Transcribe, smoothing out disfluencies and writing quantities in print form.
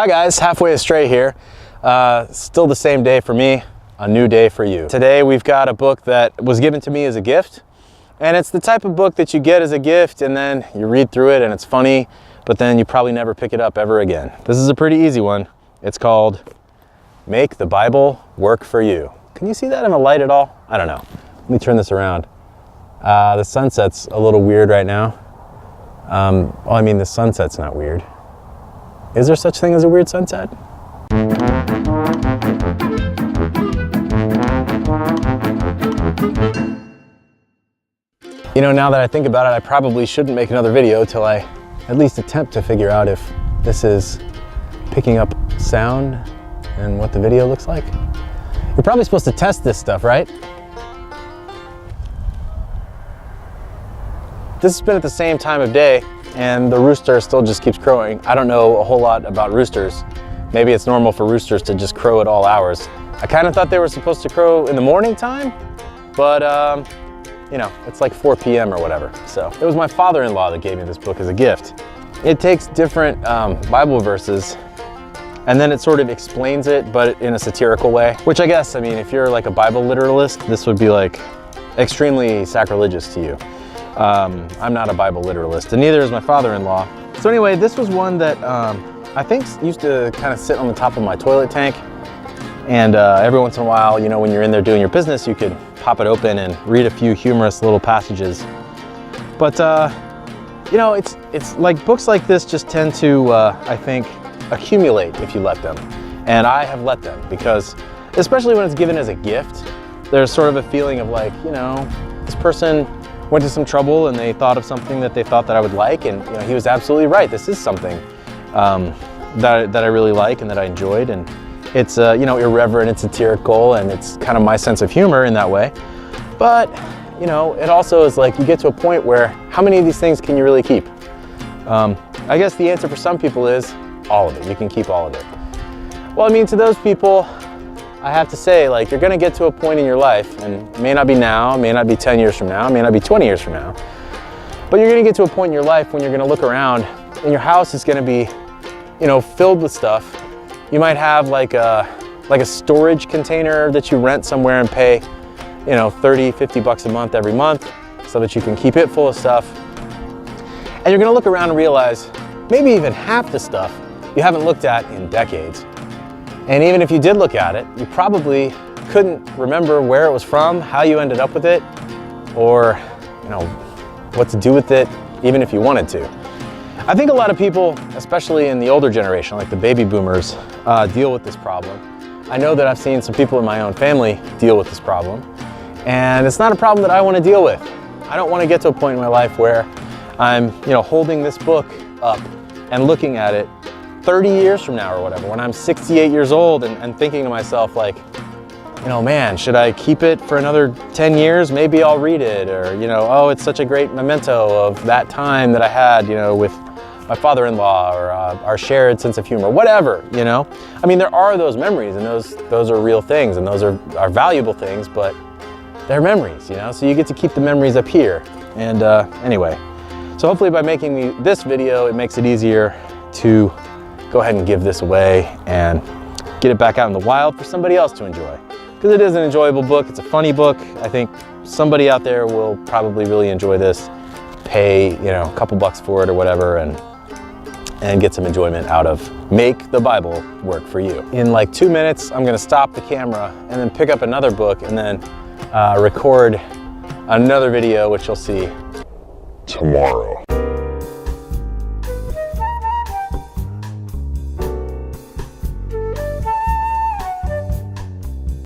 Hi guys, halfway astray here. Still the same day for me, a new day for you. Today we've got a book that was given to me as a gift, and it's the type of book that you get as a gift and then you read through it and it's funny, but then you probably never pick it up ever again. This is a pretty easy one. It's called Make the Bible Work for You. Can you see that in the light at all? I don't know. Let me turn this around. The sunset's a little weird right now. Well, I mean, the sunset's not weird. Is there such thing as a weird sunset? You know, now that I think about it, I probably shouldn't make another video till I at least attempt to figure out if this is picking up sound and what the video looks like. You're probably supposed to test this stuff, right? This has been at the same time of day and the rooster still just keeps crowing. I don't know a whole lot about roosters. Maybe it's normal for roosters to just crow at all hours. I kind of thought they were supposed to crow in the morning time, but you know, it's like 4 p.m. or whatever. So it was my father-in-law that gave me this book as a gift. It takes different Bible verses and then it sort of explains it, but in a satirical way, which I guess, I mean, if you're like a Bible literalist, this would be like extremely sacrilegious to you. I'm not a Bible literalist, and neither is my father-in-law. So anyway, this was one that I think used to kind of sit on the top of my toilet tank, and every once in a while, you know, when you're in there doing your business, you could pop it open and read a few humorous little passages. But you know, it's like books like this just tend to, I think, accumulate if you let them, and I have let them, because especially when it's given as a gift, there's sort of a feeling of like, you know, this person went to some trouble and they thought of something that they thought that I would like, and you know, he was absolutely right. This is something that I really like and that I enjoyed, and it's you know, irreverent and satirical, and it's kind of my sense of humor in that way. But you know, it also is like you get to a point where how many of these things can you really keep? I guess the answer for some people is all of it. You can keep all of it. Well, I mean, to those people, I have to say, like, you're gonna get to a point in your life, and it may not be now, it may not be 10 years from now, it may not be 20 years from now, but you're gonna get to a point in your life when you're gonna look around and your house is gonna be, you know, filled with stuff. You might have like a storage container that you rent somewhere and pay, you know, 30, 50 bucks a month every month so that you can keep it full of stuff. And you're gonna look around and realize maybe even half the stuff you haven't looked at in decades. And even if you did look at it, you probably couldn't remember where it was from, how you ended up with it, or you know, what to do with it, even if you wanted to. I think a lot of people, especially in the older generation, like the baby boomers, deal with this problem. I know that I've seen some people in my own family deal with this problem, and it's not a problem that I want to deal with. I don't want to get to a point in my life where I'm, you know, holding this book up and looking at it 30 years from now or whatever, when I'm 68 years old and thinking to myself like, you know, man, should I keep it for another 10 years? Maybe I'll read it, or, you know, oh, it's such a great memento of that time that I had, you know, with my father-in-law, or our shared sense of humor, whatever, you know? I mean, there are those memories, and those are real things, and those are valuable things, but they're memories, you know? So you get to keep the memories up here. And anyway, so hopefully by making this video, it makes it easier to go ahead and give this away and get it back out in the wild for somebody else to enjoy. Because it is an enjoyable book, it's a funny book. I think somebody out there will probably really enjoy this, pay, you know, a couple bucks for it or whatever, and get some enjoyment out of Make the Bible Work for You. In like 2 minutes, I'm gonna stop the camera and then pick up another book and then record another video, which you'll see tomorrow.